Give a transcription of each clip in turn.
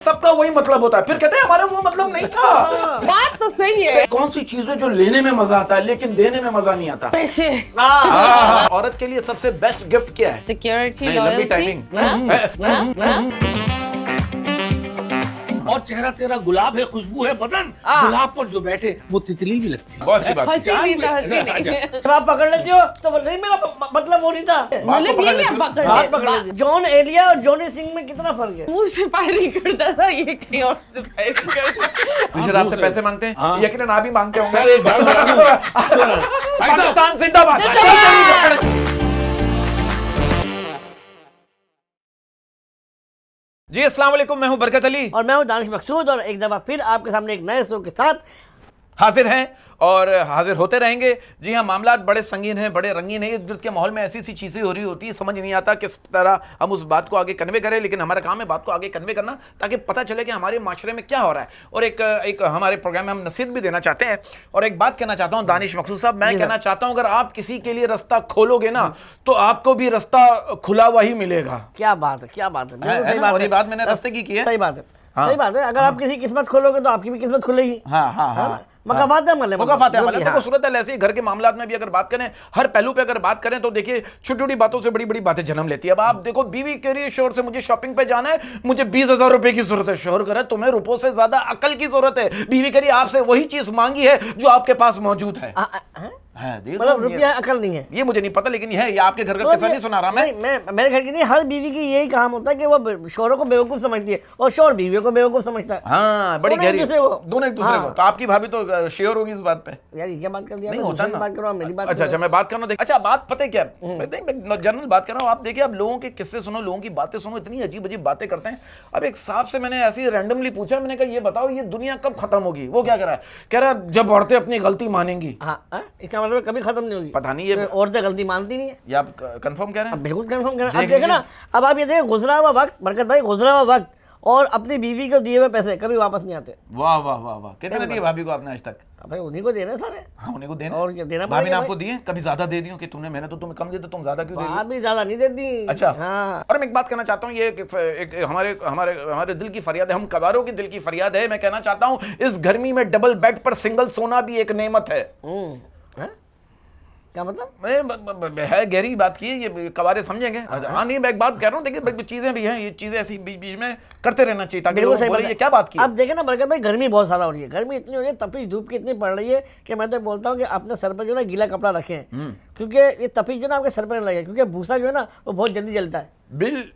सबका वही मतलब होता है, फिर कहते हैं हमारा वो मतलब नहीं था। बात तो सही है। कौन सी चीजें जो लेने में मजा आता है लेकिन देने में मजा नहीं आता। पैसे, औरत के लिए सबसे बेस्ट गिफ्ट क्या है? सिक्योरिटी, नहीं, लंबी लॉयल्टी। टाइमिंग। और चेहरा तेरा गुलाब है, खुशबू है बदन, गुलाब पर जो बैठे वो तितली भी लगती है। बहुत अच्छी बात। हंसी नहीं था, हंसी नहीं। जब आप पकड़ लेती हो तो नहीं, मेरा मतलब वो नहीं था। मतलब ये क्या पकड़ बात ले? पकड़ लेती। जॉन एलिया और जॉनी सिंह में कितना फर्क है? मुंह से फायरिंग करता था, ये कहीं और से फायरिंग करता। टीचर आपसे पैसे मांगते हैं, हाँ। यकीनन आप भी मांगते होंगे। सर एक बात बता दूं? पाकिस्तान जिंदाबाद। जी अस्सलाम वालेकुम, मैं हूं बरकत अली और मैं हूँ दानिश मकसूद और एक दफा फिर आपके सामने एक नए शो के साथ हाजिर हैं और हाजिर होते रहेंगे। जी हाँ, मामलात बड़े संगीन हैं, बड़े रंगीन हैं। इर्द गिर्द के माहौल में ऐसी सी चीज़ें हो रही होती है, समझ नहीं आता किस तरह हम उस बात को आगे कन्वे करें, लेकिन हमारा काम है बात को आगे कन्वे करना ताकि पता चले कि हमारे माशरे में क्या हो रहा है। और एक हमारे प्रोग्राम में हम नसीहत भी देना चाहते हैं। और एक बात कहना चाहता हूँ दानिश मकसूद साहब, मैं कहना चाहता हूँ अगर आप किसी के लिए रास्ता खोलोगे ना तो आपको भी रास्ता खुला हुआ ही मिलेगा। क्या बात है, क्या बात है, बिल्कुल सही ना? बात और है। ये बात मैंने रास्ते की है। सही बात है, हाँ। सही बात है। अगर आप किसी किस्मत खोलोगे तो आपकी भी किस्मत खुलेगी। हाँ हाँ हाँ, मकाफात है मतलब मुकाफात है। मतलब देखो सूरत हाल ऐसी, घर के मामलात में भी अगर बात करें, हर पहलू पे अगर बात करें तो देखिए छोटी छोटी बातों से बड़ी बड़ी बातें जन्म लेती है। अब आप देखो, बीवी कह रही है शोहर से मुझे शॉपिंग पे जाना है, मुझे 20,000 रुपए की जरूरत है। शोहर कह रहा है तुम्हें रुपयों से ज्यादा अकल की जरूरत है। बीवी कह रही है आपसे वही चीज मांगी है जो आपके पास मौजूद है। मतलब रुपया अकल नहीं है, ये मुझे नहीं पता, लेकिन ये आपके घर का किस्सा नहीं सुना रहा मैं। मेरे घर की नहीं, हर बीवी की यही काम होता है कि वो शोहरों को बेवकूफ समझती है और शोहर बीवियों को बेवकूफ समझता है। हाँ, बड़ी गहरी, दोनों एक दूसरे हाँ। को। तो आपकी भाभी तो श्योर होगी इस बात पे। यार ये क्या बात कर दिया? नहीं होता ना। बात करो, मेरी बात अच्छा करो। मैं बात कर रहा हूँ। अच्छा बात पता है क्या, मैं जनरल बात कर रहा हूँ। आप देखिए, आप लोगों के किस्से सुनो, लोगों की बातें सुनो, इतनी अजीब अजीब बातें करते हैं। अब एक साहब से मैंने ऐसे ही रैंडमली पूछा, मैंने कहा ये बताओ ये दुनिया कब खत्म होगी? वो क्या कह रहा है, कह रहा है जब औरतें अपनी गलती मानेंगी। हाँ, इसका मतलब कभी खत्म नहीं होगी। पता नहीं ये औरतें गलती मानती नहीं है। ये आप कंफर्म कह रहे हैं? बिल्कुल कंफर्म कर रहे हैं। अब देखो ना, अब आप ये देखो, गुजरा हुआ वक्त, बरकत भाई, गुजरा हुआ वक्त और अपनी बीवी को दिए हुए पैसे कभी वापस नहीं आते। वाह वाह वाह वाह, कितने दिए भाभी को आपने आज तक? भाई उन्हीं को देने सारे। हाँ, उन्हीं को देना। और क्या देना? भाभी ने आपको दिए? कभी ज्यादा दे दियो कि तुमने, मैंने तो तुम्हें कम दिए तो तुम ज्यादा क्यों दे रही हो? भी ज्यादा नहीं देती। अच्छा हाँ। और मैं एक बात कहना चाहता हूँ, ये एक हमारे हमारे हमारे दिल की फरियाद है, हम कबारों की दिल की फरियाद है। मैं कहना चाहता हूँ इस गर्मी में डबल बेड पर सिंगल सोना भी एक नेमत है। क्या मतलब? मैंने है गहरी बात की, ये कबारे समझेंगे। हाँ नहीं, मैं एक बात कह रहा हूँ, देखिए चीजें भी हैं, ये चीजें ऐसी बीच बीच में करते रहना चाहिए ताकि लोग बोले ये क्या बात की। अब देखे ना बरकत भाई, गर्मी बहुत ज्यादा हो रही है, गर्मी इतनी हो रही है, तपीश धूप की इतनी पड़ रही है कि मैं तो बोलता हूँ कि अपने सर पर जो है गीला कपड़ा रखें, क्योंकि ये तपीश जो है ना आपके सर पर लगे, क्योंकि भूसा जो है ना वो बहुत जल्दी जलता है। बिल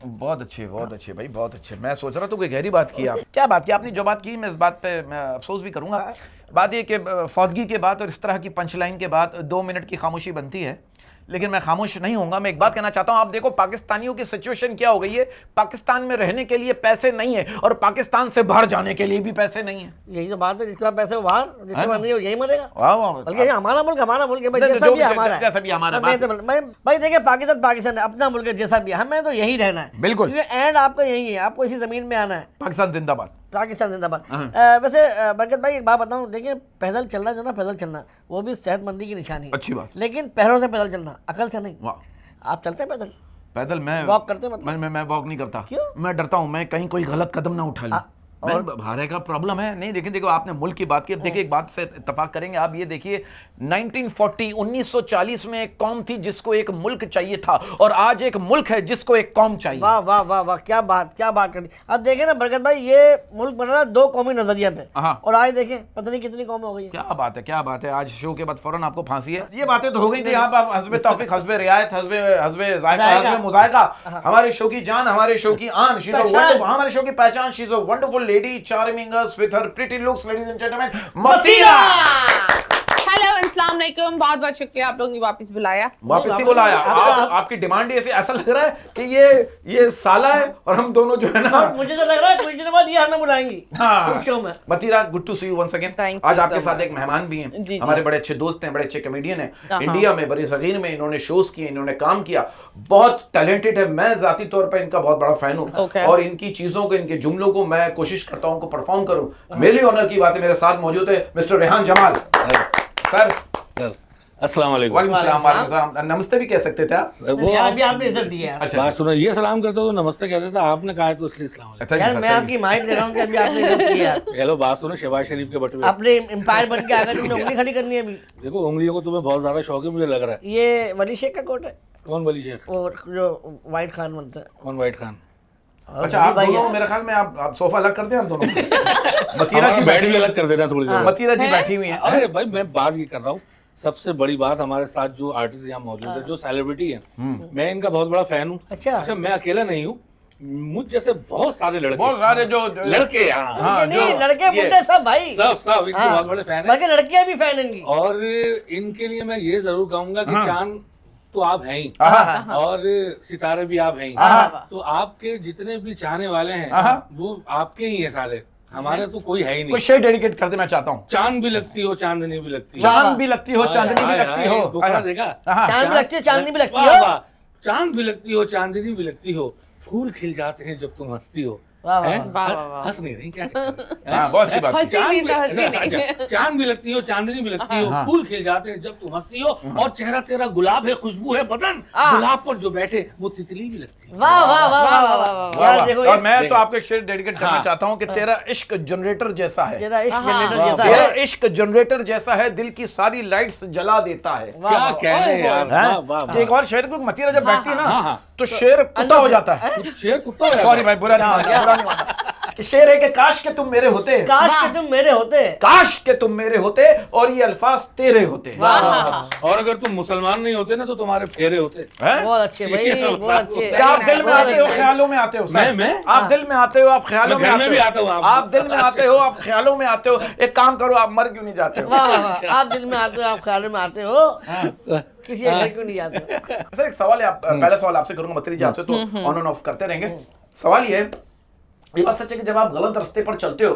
बहुत अच्छे भाई, बहुत अच्छे। मैं सोच रहा था कोई गहरी बात की आप। क्या बात की आपने? जो बात की मैं इस बात पे मैं अफसोस भी करूंगा। बात ये कि फौदगी के बाद और इस तरह की पंचलाइन के बाद 2 मिनट की खामोशी बनती है, लेकिन मैं खामोश नहीं होऊंगा। मैं एक बात कहना चाहता हूं, आप देखो पाकिस्तानियों की सिचुएशन क्या हो गई है। पाकिस्तान में रहने के लिए पैसे नहीं है और पाकिस्तान से बाहर जाने के लिए भी पैसे नहीं है। यही तो बात है, जिसके पास पैसे बाहर, जिसके पास नहीं हो यही मरेगा। वाह वाह, बल्कि हमारा मुल्क है भाई, जैसा भी हमारा है, जैसा भी हमारा। भाई देखिए, पाकिस्तान है, अपना मुल्क है, जैसा भी हमें तो यही रहना है। बिल्कुल, एंड आपका यही है, आपको इसी जमीन में आना है। पाकिस्तान जिंदाबाद, पाकिस्तान जिंदाबाद। वैसे बरकत भाई एक बात बताऊं, देखिए पैदल चलना जो ना, पैदल चलना वो भी सेहतमंदी की निशानी है। अच्छी बात, लेकिन पैरों से पैदल चलना, अकल से नहीं। वाह। आप चलते हैं पैदल? पैदल मैं वॉक करते मतलब? मैं वॉक नहीं करता। क्यों? मैं डरता हूं, मैं कहीं कोई गलत कदम ना उठा लूं। और भारे का प्रॉब्लम है। नहीं देखिए, देखो आपने मुल्क की बात की, अब देखिए एक बात से इत्तेफाक करेंगे आप, ये देखिए 1940 में एक कौम थी जिसको एक मुल्क चाहिए था और आज एक मुल्क है जिसको एक कौम चाहिए। वाह वाह वाह वाह, क्या बात कर दी। अब देखें ना बरकत भाई, ये मुल्क बन रहा है 2 कौमी नजरिया पे, और आज देखें पता नहीं कितनी कौम हो गई। क्या बात है, क्या बात है। आज शो के बाद फौरन आपको फांसी है। ये बातें तो हो गई थी आप हस्बे तौफीक, हस्बे रियायत, हस्बे जायका, हस्बे मुजायका, हमारे शो की जान, हमारे शो की आन, शी इज अ वंडरफुल, हमारे शो की पहचान, she is a wonderful lady, charming us with her pretty looks, ladies and gentlemen, Matira. Hello, अस्सलाम वालेकुम, बहुत बहुत शुक्रिया आप लोगों ने वापस बुलाया। वापस नहीं बुलाया, आपकी डिमांड ही ऐसा लग रहा है कि ये साला है और हम दोनों जो है ना, मुझे तो लग रहा है कुछ दिन बाद ये हमें बुलाएंगी। हाँ। शो में। Matira, good to see you once again. आज आपके साथ एक मेहमान भी हैं, हमारे बड़े अच्छे दोस्त हैं, बड़े अच्छे कॉमेडियन हैं, इंडिया में बड़ी सगीर में इन्होंने शोज किए, इन्होंने काम किया, बहुत टैलेंटेड है। मैं जाती तौर पर इनका बहुत बड़ा फैन हूँ और इनकी चीजों को, इनके जुमलों को मैं कोशिश करता हूँ परफॉर्म करूँ। मेरी ऑनर की बात है, मेरे साथ मौजूद है मिस्टर रेहान जमाल। सर अस्सलाम वालेकुम। वालेकुम सलाम, वालेकुम सलाम। नमस्ते भी कह सकते थे आप। वो यार आप अभी आपने इज्जत दी है यार। अच्छा बात सुनो, ये सलाम करते हो तो नमस्ते कहते थे, आपने कहा है तो इसलिए सलाम वालेकुम। अच्छा, यार मैं आपकी माइंड दे रहा हूँ कि अभी आपने इज्जत की है यार। हेलो, बात सुनो, शहबाज शरीफ के बटुए। अपने एम्पायर बन के आकर तुमने उंगली खड़ी करनी है अभी। देखो, उंगलियों को तुम्हें बहुत ज्यादा शौक है, मुझे लग रहा है। ये वली शेख का कोट है, कौन वली शेख? वो जो वाइट खान बनता है। कौन वाइट खान? और अच्छा, वली आप भाई दोनों है। मेरे ख्याल में आप सोफा अलग कर दें, आप दोनों मतीरा हमारा जी बेड भी अलग कर देना थोड़ी देर। मतीरा जी बैठी हुई हैं। अरे भाई, मैं बात ये कर रहा हूँ, सबसे बड़ी बात, हमारे साथ जो आर्टिस्ट यहाँ मौजूद है, जो सेलिब्रिटी है, मैं इनका बहुत बड़ा फैन हूँ। अच्छा। मैं अकेला नहीं हूँ, मुझ जैसे बहुत सारे लड़के, बहुत सारे जो लड़के यहाँ, हाँ, नहीं, जो लड़के ये- मुंडे सब भाई। सब इनके हाँ। बहुत बड़े फैन है। बाकी लड़कियां भी फैन इनकी। और इनके लिए मैं ये जरूर कहूंगा कि चांद तो आप हैं ही, हाँ। और सितारे भी आप हैं ही। हाँ। तो आपके जितने भी चाहने वाले हैं हाँ। वो आपके ही हैं सारे, हमारे तो कोई है ही कुछ नहीं। शेर डेडिकेट कर दे, मैं चाहता हूँ। चांद भी लगती हो, चांदनी भी लगती हो। चांद भी लगती हो, चांदनी भी लगती हो। धोखा देखा? हाँ। चांद भी लगती है, चांदनी भी लगती वाह, है। वाह। चांद भी लगती हो, चांदनी भी लगती हो, फूल खिल जाते हैं जब तुम हंसती हो। वाह, वाह, हैं? वाह, वाह, वाह। हंस नहीं रही क्या चक्कर है? हाँ, बहुत अच्छी बात है। हंसी चांद नहीं भी- तो हंसी नहीं। अच्छा, चांद भी लगती हो, चांदनी भी लगती हो, हाँ। फूल खिल जाते हैं जब तुम हंसती हो, और चेहरा तेरा गुलाब है, खुशबू है बदन, गुलाब पर जो बैठे वो तितली भी लगती है। वाह वाह वाह वाह वाह वाह, वाह। यार वाह। देखो और ये मैं तो देखो। आपको एक शेर डेडिकेट करना हाँ। चाहता हूँ कि तेरा इश्क जनरेटर जैसा है। तेरा इश्क हाँ। जनरेटर वाह, जैसा तेरा है। इश्क जनरेटर जैसा है, दिल की सारी लाइट्स जला देता है। वाह, क्या वाह। कह रहे हैं यार, हैं? वाह वाह कि एक और शेर को मतीरा जब बैठती है हाँ, ना हाँ। तो शेर कुत्ता हो जाता है। वाह। शेर कुत्ता हो जाता सॉरी है। भाई, बुरा नहीं माना, बुरा नहीं माना। शेर है कि काश के तुम मेरे होते, काश के तुम मेरे होते। काश के तुम मेरे होते और ये अल्फाज तेरे होते। वाह वाह वाह। और अगर तुम मुसलमान नहीं होते ना तो तुम्हारे फेरे होते। हैं? बहुत अच्छे भाई, बहुत अच्छे। क्या आप दिल में बहुत आते हो, अच्छे। ख्यालों में आते हो सर? मैं? आप दिल में आते हो, आप ख्यालों मैं में घर आते में हो। भी आता हूँ, आप दिल में आते हो, आप ख्यालों में आते हो। एक काम करो, आप मर क्यों नहीं जाते हो? वाह वाह वाह। आप दिल में आते हो, आप ख्याल में आते हो, किसी के घर क्यों नहीं जाते? सर एक सवाल है, पहला सवाल आपसे करूंगा मतीरी जी, आपसे तो ऑन एंड ऑफ करते रहेंगे। सवाल ये है, ये बात सच है कि जब आप गलत रास्ते पर चलते हो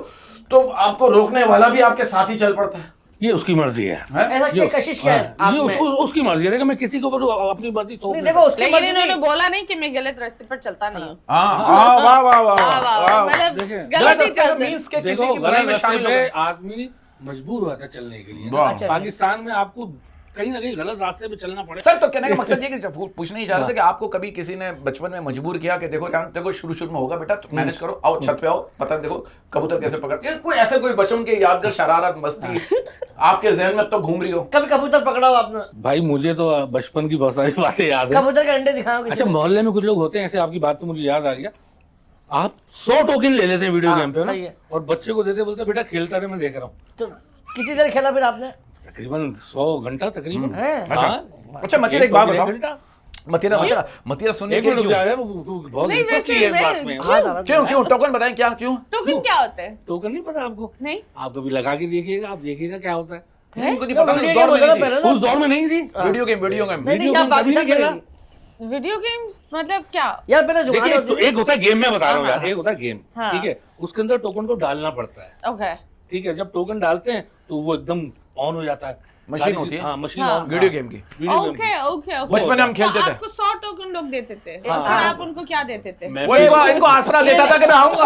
तो आपको रोकने वाला भी आपके साथ ही चल पड़ता है, ये उसकी मर्जी है। हैं? ऐसा क्या कशिश क्या है आप ये में? उसकी मर्जी है। देखो, मैं किसी के ऊपर अपनी मर्जी थोप नहीं नहीं देखो उसकी लेकिन मर्जी इन्होंने नहीं। बोला नहीं कि मैं गलत रास्ते पर चलता नहीं हूँ। हाँ हाँ, वाह वाह वाह वाह, वाह, वाह। मतलब देखिए, गलत गलत ही रास्ते चलते हैं। मीन्स के किसी देखो, की बुराई गलत में रास्ते शामिल हो पे गए। आदमी मजबूर होता है चलने के लिए वाह। ना। पाकिस्तान में आपको कहीं ना कहीं गलत रास्ते पे चलना पड़ेगा। सर तो कहने का मकसद ये कि जब पूछने ही जा रहे थे कि आपको कभी किसी ने बचपन में मजबूर किया कि देखो यार, देखो शुरू में होगा बेटा, तो मैनेज करो, आओ छत पे आओ, पता देखो कबूतर कैसे पकड़ते हैं, कोई ऐसे कोई बचपन के यादगार शरारत मस्ती आपके जहन में अब तक घूम रही हो? कभी कबूतर पकड़ा हो आपने? भाई, मुझे तो बचपन की बहुत सारी बातें याद है। कबूतर के अंडे दिखाओ किसी अच्छा, को। मोहल्ले में कुछ लोग होते हैं ऐसे, आपकी बात तो मुझे याद आ गया, आप 100 टोकन ले लेते हैं वीडियो हाँ, गेम पे ना, सही है। और बच्चे को देते, बोलते बेटा खेलता रहे, मैं देख रहा हूँ। तो कितनी देर खेला फिर आपने? तकरीबन 100 घंटा तकरीबन। हैं? हाँ। अच्छा मतीरा एक बात टोकन, बताओ, घंटा। मतीरा मतीरा मतीरा सुनिए एक कि मिनट रुक क्यों जाओ यार, वो बहुत नहीं, इंटरेस्ट वैसे है इस बात मैं- में। हाँ, दादा, क्यों क्यों टोकन बताएं, क्या क्यों? टोकन क्या होते हैं? टोकन नहीं पता आपको? नहीं आप कभी लगा के देखिएगा, आप देखिएगा क्या होता है। उनको नहीं पता, वीडियो उस दौर में गेम नहीं पहले थी। ना। उस दौर में नहीं थी। वीडियो गेम नहीं नहीं, वीडियो यहाँ गेम कभी पाकिस्तान नहीं खेला। में नहीं। वीडियो गेम्स मतलब क्या? यार पहले जुगाड़ देखिए, होती थी। एक होता है गेम, मैं बता रहा हूँ हाँ, यार, एक होता है गेम, हाँ। ठीक है, उसके अंदर टोकन को डालना पड़ता है, ओके ठीक है। जब टोकन डालते हैं तो वो एकदम ऑन हो जाता है, मशीन सारी होती चीज़- है? हाँ, मशीन हाँ। ऑन, वीडियो हाँ। गेम की। Video game okay okay okay. बचपन में हम खेलते तो थे। आपको 100 टोकन लोग देते थे हाँ। और आप उनको क्या देते थे? मैं वो इनको आसरा देता था कि मैं आऊंगा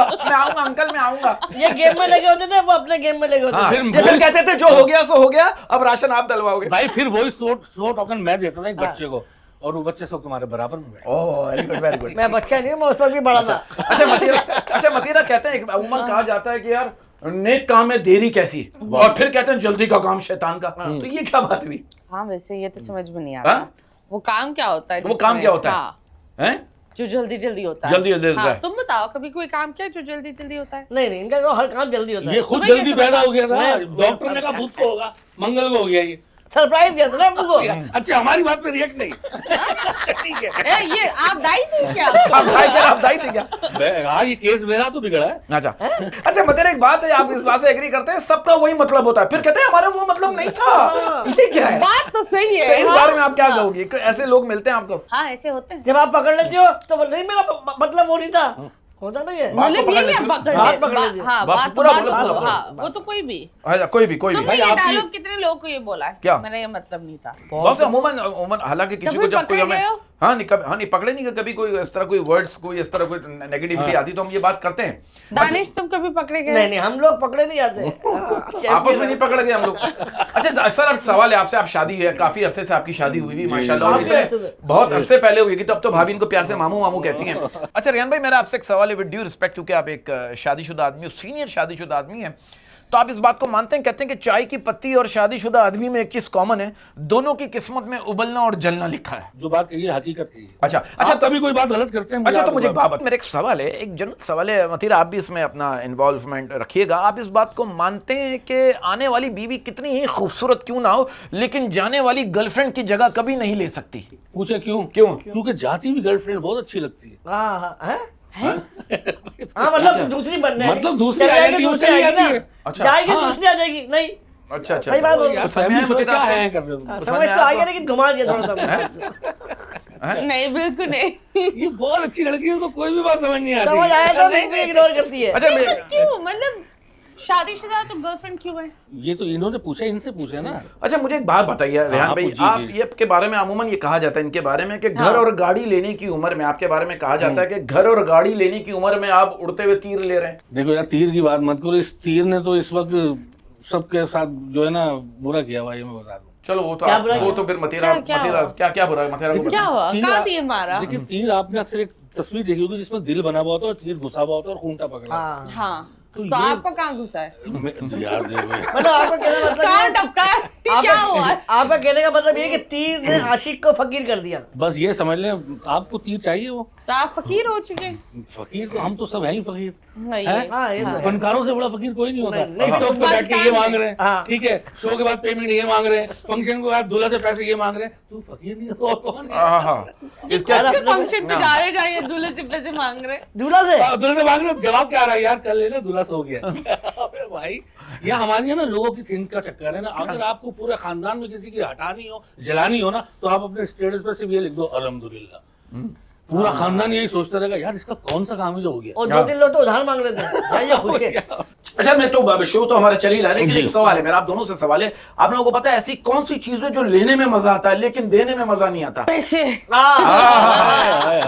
अंकल मैं आऊंगा। ये गेम में लगे होते थे, वो अपने गेम में लगे होते हाँ, थे। फिर ये फिर कहते थे जो हो गया सो हो गया, अब राशन आप डलवाओगे। भाई फिर वही 100 टोकन मैं देता था एक बच्चे को, और वो बच्चे सब तुम्हारे बराबर में बैठे। Oh very good very good. मैं बच्चा नहीं हूँ, मैं उस पर भी बड़ा था। अच्छा मतीरा कहते हैं, अमूमन कहा जाता है कि यार नेक काम में देरी कैसी, और फिर कहते हैं जल्दी का काम शैतान का, तो ये क्या बात हुई? हाँ वैसे ये तो समझ में नहीं हाँ? आता वो काम क्या होता है वो काम जिसमें- क्या होता है? हाँ, हैं? जो जल्दी जल्दी होता है। जल्दी जल्दी होता हाँ, है। तुम बताओ कभी कोई काम किया जो जल्दी जल्दी होता है? नहीं नहीं, इनका तो हर काम जल्दी होता ये है। खुद तुम्हें जल्दी कैसे पैदा पता? हो गया था, मैं- डॉक्टर ने कहा बुध को होगा, मंगल को हो गया ये। सरप्राइज दिया था ना हमको। अच्छा, हमारी बात पे रिएक्ट नहीं। ठीक है। ये आप दाई थे क्या? आप दाई थे क्या? हाँ, ये केस मेरा तो बिगड़ा है। अच्छा अच्छा मतीरा एक बात है, आप इस बात से एग्री करते हैं, सबका वही मतलब होता है, फिर कहते हैं हमारा वो मतलब नहीं था, ये क्या है? बात तो सही तो है। इस हाँ। बारे में आप क्या कहोगे? कोई ऐसे लोग मिलते हैं आपको? हाँ ऐसे होते हैं। जब आप पकड़ लेते हो तो नहीं, मेरा मतलब वो नहीं था, होता नहीं है। बात मतलब तो ये पकड़ नहीं लेते हो। पकड़ बात ले- पकड़ बा- लेते हो। हाँ बात बात पूरा बात- बोलो, पूरा हाँ, बोलो। हाँ, वो तो कोई भी। अच्छा कोई भी तुमने भाई, ये आपकी- डायलॉग कितने लोग को ये बोला है? क्या? मेरा ये मतलब नहीं था। बहुत से अमूमन हालांकि किसी तो को फिर जब कोई पकड़े हमें गए हो? हाँ नहीं पकड़े नहीं कभी कोई इस तरह कोई वर्ड्स कोई इस तरह कोई नेगेटिविटी आती तो हम ये बात करते हैं। दानिश तुम कभी पकड़े गए? नहीं हम लोग पकड़े नहीं जाते। आपस में नहीं पकड़ गए हम लोग। अच्छा सर, अब सवाल है आपसे, आप शादी है काफी अरसे से आपकी शादी हुई भी माशाल्लाह, काफी अरसे से। बहुत अरसे पहले हुई कि तो अब तो भाभी इनको प्यार से मामू मामू कहती हैं। अच्छा रेहान भाई, मेरा आपसे एक सवाल है विद ड्यू रिस्पेक्ट, क्योंकि आप एक शादीशुदा आदमी हो, सीनियर शादीशुदा आदमी है, तो आप इस बात को मानते हैं, कहते हैं कि चाय की पत्ती और शादीशुदा आदमी में एक चीज कॉमन है, दोनों की किस्मत में उबलना और जलना लिखा है। जो बात कही है हकीकत कही है। अच्छा आप कभी कोई बात गलत करते हैं? अच्छा तो मुझे एक बात, मेरा एक सवाल है, एक जनरल सवाल है मतीरा, आप भी इसमें अपना इन्वॉल्वमेंट रखिएगा। आप इस बात को मानते हैं कि आने वाली बीवी कितनी ही खूबसूरत क्यों ना हो, लेकिन जाने वाली गर्लफ्रेंड की जगह कभी नहीं ले सकती? पूछे क्यों? क्योंकि जाती हुई गर्लफ्रेंड बहुत अच्छी लगती है। हाँ मतलब दूसरी बनने, मतलब दूसरी आ जाती है, वो चली जाती है। अच्छा। जाएगी दूसरी आ जाएगी। नहीं अच्छा सही बात बोल रहे हो। यार फैमिली शो क्या है कर रहे हो? समझ तो आई है लेकिन घुमा दिया थोड़ा सा। नहीं बिल्कुल नहीं। ये बहुत अच्छी लड़की है, तो कोई भी बात समझ नहीं आती। समझ आया तो बिल्कुल इग्नोर करती है। अच्छा क्यों, मतलब शादीशुदा तो गर्लफ्रेंड क्यों है? ये तो इन्होंने पूछा, इनसे पूछे ना। अच्छा मुझे एक बात बताइए रेहान भाई, जी, आप जी। ये के बारे में अमूमन ये कहा जाता है इनके बारे में कि घर और गाड़ी लेने की उम्र में, आपके बारे में कहा जाता है कि घर और गाड़ी लेने की उम्र में आप उड़ते हुए तीर ले रहे हैं। देखो यार, तीर की बात मत करो। इस तीर ने तो इस वक्त सबके साथ जो है ना बुरा किया हुआ है, ये मैं बता दूं। चलो वो तो क्या बुरा वो तो फिर मतीरा क्या मतीरा हुआ? क्या क्या बुरा है मतीरा को क्या बताओ। हुआ? तीर कहाँ आप- तीर मारा? देखिए तीर आपने अक्सर एक तस्वीर देखी होगी जिसमें दिल बना हुआ होता है और तीर घुसा हुआ होता है और खूंटा पकड़ा। हाँ हाँ तो तो ये- आपको कहाँ घुसा है? यार देखो मतलब आपका कहने का मतलब कहाँ ये- टपका है? क्या हुआ है? आपका कहने का मतलब ये कि तीर ने आशिक को फकीर कर दिया। बस ये समझ लें, आपको तीर चाहिए वो तो आप फकीर हो चुके? फकीर तो हम तो सब हैं ही फकीर। नहीं हैं? हाँ ये तो है। फनकारों से बड़ा फकीर कोई नहीं होता। नहीं, नहीं, टिकटॉक पे बैठ के ये मांग रहे हैं, हाँ। ठीक है, शो के बाद पेमेंट ये मांग रहे हैं, फंक्शन के बाद दूल्हा से पैसे ये मांग रहे हैं, तू फकीर नहीं है तो और कौन है? हाँ कौन से फंक्शन पे जा रहे जाइए दूल्हे से पैसे मांग रहे? दूल्हा से दूल्हे से मांग रहे हो, जवाब क्या आ रहा है यार? कल लेना दूल्हा सो गया। अबे भाई ये हमारी है ना लोगों की थिंक का चक्कर है ना। अगर आपको पूरे खानदान में किसी की हटानी हो, जलानी हो ना, तो आप अपने स्टेटस पर सिर्फ ये लिख दो अल्हम्दुलिल्लाह। पूरा खानदान यही सोचता रहेगा यार इसका कौन सा काम ही जो हो गया। और 2-3 लोग तो उधार मांग लेते हैं। ये खुश है। अच्छा मैं तो शो तो हमारा चल ही रहा है, लेकिन एक सवाल है मेरा, आप दोनों से सवाल है, आप लोगों को पता है ऐसी कौन सी चीज है जो लेने में मजा आता है लेकिन देने में मजा नहीं आता? पैसे।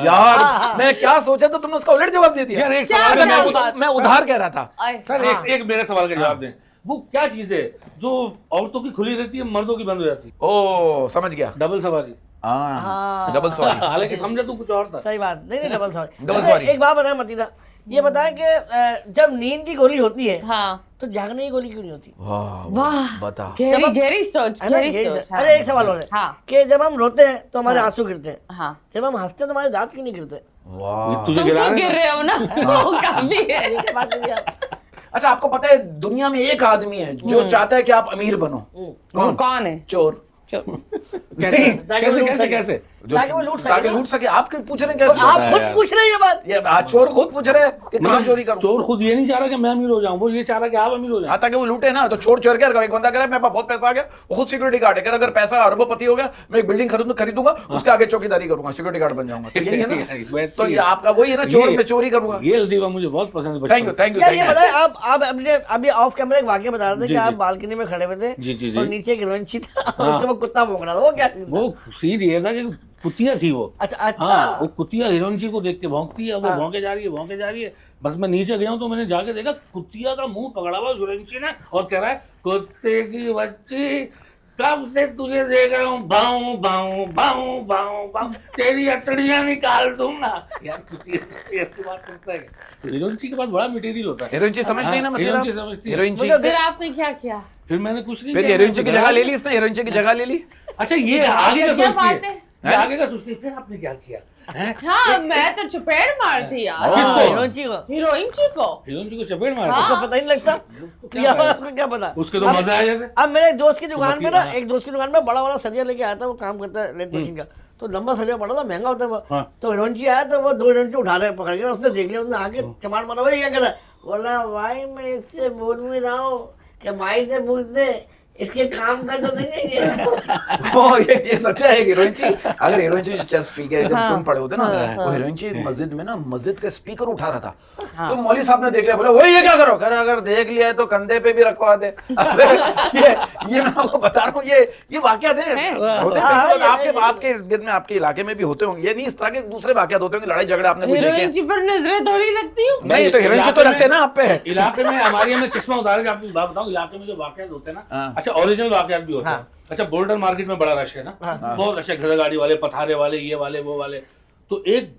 यार मैं क्या सोचा था, तुमने उसका उलट जवाब दे दिया। यार एक क्या सवाल क्या का बात? मैं उधार कह रहा था। आए। सर एक मेरे सवाल का जवाब दें। वो क्या चीज है जो औरतों की खुली रहती है, मर्दों की बंद हो जाती है? ओ समझ गया, डबल सवारी। हाँ डबल सवारी। हालांकि समझा तू कुछ और था। सही बात नहीं डबल सॉरी। Double sorry. एक बात बताएं मतीदा, ये बताएं कि जब नींद की गोली होती है हाँ तो जागने की गोली क्यों नहीं होती? वाह बता। गहरी गहरी सोच, है ना? गहरी यही सोच। हाँ। अरे एक सवाल और है हाँ। कि जब हम रोते हैं तो हमारे आंसू गिरते हैं, हाँ जब हम हंसते हैं तो हमारे दांत क्यों नहीं गिरते? वाह। तुझे तुम गिरा तो रहे गिर हैं? रहे हो ना, वो काफी है। ये क्या बात है यार? अच्छा आपको पता है दुनिया में एक आदमी है जो चाहता है कि आप अमीर बनो? वो कौन है? चोर। कैसे ताकि कैसे वो कैसे लूट कैसे? ताकि वो लूट ताकि सके। लूट सके। आप क्यों पूछ रहे हैं तो कैसे? आप खुद यार। पूछ रहे हैं ये बात। ये आज चोर खुद पूछ रहे हैं कि कहाँ चोरी करूं? चोर खुद ये नहीं चाह रहा कि मैं अमीर हो जाऊं, वो ये चाह रहा कि आप अमीर हो जाओ। हाँ ताकि वो लूटे ना। तो चोर चोर क्या, एक बंदा कह रहा है मेरे पास बहुत पैसा आ गया, वो खुद सिक्योरिटी गार्ड है, कह रहा अगर पैसा अरबोपति हो गया मैं एक बिल्डिंग खरीदूंगा, उसके आगे चौकीदारी करूंगा, सिक्योरिटी गार्ड बन जाऊंगा। तो यही है ना, तो ये आपका वही है ना, चोर में चोरी करूंगा। ये लतीफा मुझे बहुत पसंद है। थैंक यू थैंक यू यार ये थैंक यू। बताएं आप अपने अभी ऑफ कैमरा एक वाक्य बता रहे थे जी, कि आप जी। बालकनी में खड़े हुए थे जी, जी, जी। और नीचे एक हिरोइन था और उसके बाद कुत्ता भौंक रहा था, वो क्या चीज़ था? वो सीन ये था कि कुतिया थी वो। अच्छा अच्छा हाँ, वो कुतिया हिरोइन जी को देख के भौंकती है, वो भौंके जा रही है। बस मैं नीचे गया हूँ तो मैंने जाके देखा कुतिया का मुंह पकड़ा हुआ हिरोइन जी ने और कह रहा है कुत्ते की बच्ची कब से तुझे देख रहा हूँ, भाऊ भाऊ भाऊ भाऊ भाऊ, तेरी अतड़ियाँ निकाल दूंगा। यार कुतिया से ऐसी बात करता है तो हिरोइन जी के पास बड़ा मटेरियल होता है। हीरोइन जी समझती है ना, हाँ, मतलब हीरोइन जी समझती है। हीरोइन जी। फिर आपने क्या किया? फिर मैंने कुछ नहीं फिर किया, हीरोइन जी की मैं जगह ले ली इसने, हीरोइन जी की जगह ले ली। अच्छा ये आगे का क्या सोचती बात है, है? ये आगे का सोचती है। फिर आपने क्या किया? हैं? हाँ मैं तो चपेट मारती यार किसको? हिरोइन जी को हीरोइन जी को। हिरोइन जी को चपेट मारा हाँ। उसको पता ही नहीं लगता। क्या या पता? आपको क्या पता? उसके तो अब- मजा आया जैसे। अब मेरे एक दोस्त की दुकान पे ना, हाँ। एक दोस्त की दुकान में बड़ा वाला सरिया लेके आया था, वो काम करता है लेट मशीन का, तो लंबा सरिया बड़ा था, महंगा होता है वो। हाँ। तो हिरोइन जी आया तो वो 2 हिरोइन उठा रहे पकड़ के, उसने देख लिया, उसने आके चमार मारा, भाई क्या कर रहा है? बोला भाई मैं इससे बोल भी रहा हूँ कि भाई से पूछ दे इसके काम का तो नहीं है ये। वो ये सच है हीरोइन जी, अगर हीरोइन जी चर्च पी के जब तुम पड़े होते ना, वो हीरोइन जी मस्जिद में ना मस्जिद का स्पीकर उठा रहा था, तो मौलवी साहब ने देख लिया, बोले वो ये क्या करो, कर अगर देख लिया है तो कंधे पे भी रखवा दे। ये मैं आपको बता रहा हूँ, ये वाकयात है होते हैं, बिल्कुल आपके इर्द गिर्द में, आपके इलाके में भी होते होंगे, ये नहीं इस तरह के दूसरे वाकयात होते होंगे, लड़ाई झगड़े आपने कोई देखे हीरोइन जी पर नजरें थोड़ी रखती हूँ। नहीं, तो हीरोइन जी तो रखते हैं ना आप पे। इलाके में हमारे यहाँ चश्मा उतार के आपको बात बताऊं, इलाके में जो वाकयात होते हैं ना, अच्छा ओरिजिनल वाकयात भी होते हैं। अच्छा बोल्डन मार्केट में बड़ा रश है ना, बहुत रश है, गधा गाड़ी वाले, पथारे वाले, ये वाले वो वाले। तो एक